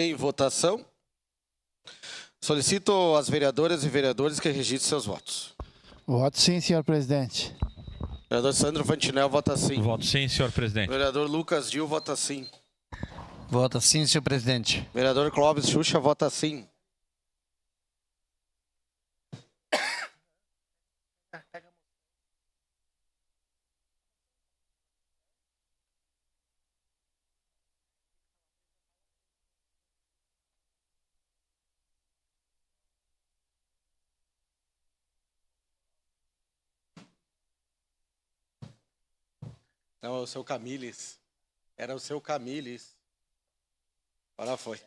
Em votação. Solicito às vereadoras e vereadores que registrem seus votos. Voto sim, senhor presidente. Vereador Sandro Fantinel vota sim. Voto sim, senhor presidente. Vereador Lucas Gil vota sim. Voto sim, senhor presidente. Vereador Clóvis Xuxa vota sim. Não, é o seu Camilles. Era o seu Camilles. Agora foi.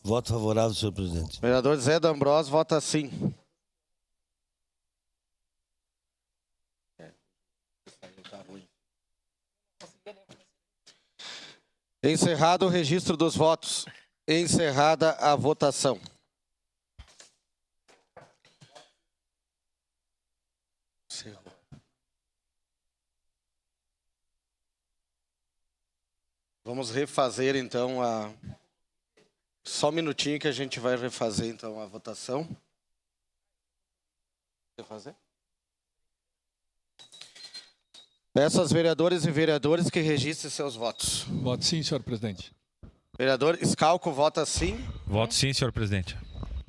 Voto favorável, senhor presidente. Vereador Zé D'Ambrosio vota sim. Encerrado o registro dos votos. Encerrada a votação. Vamos refazer então a... Só um minutinho que a gente vai refazer então a votação. Quer fazer? Peço aos vereadores e vereadoras que registrem seus votos. Voto sim, senhor presidente. Vereador Scalco vota sim. Voto sim, senhor presidente.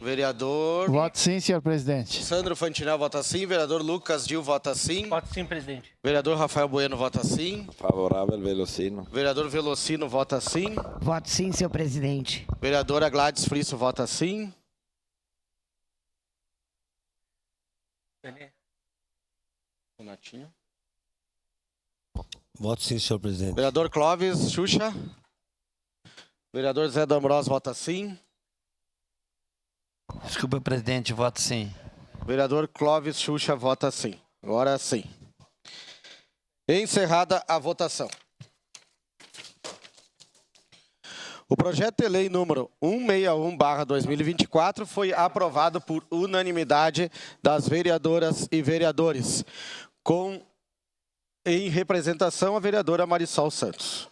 Vereador Voto sim, senhor presidente. Sandro Fantinel vota sim. Vereador Lucas Gil vota sim. Voto sim, presidente. Vereador Rafael Bueno vota sim. Favorável, Velocino. Vereador Velocino vota sim. Voto sim, senhor presidente. Vereadora Gladys Frisso vota sim. Renatinho. Voto sim, senhor presidente. Vereador Clóvis Xuxa. Vereador Zé D'Ambrosio vota sim. Desculpa, presidente, voto sim. Vereador Clóvis Xuxa vota sim. Agora sim. Encerrada a votação. O projeto de lei número 161/2024 foi aprovado por unanimidade das vereadoras e vereadores, com em representação a vereadora Marisol Santos.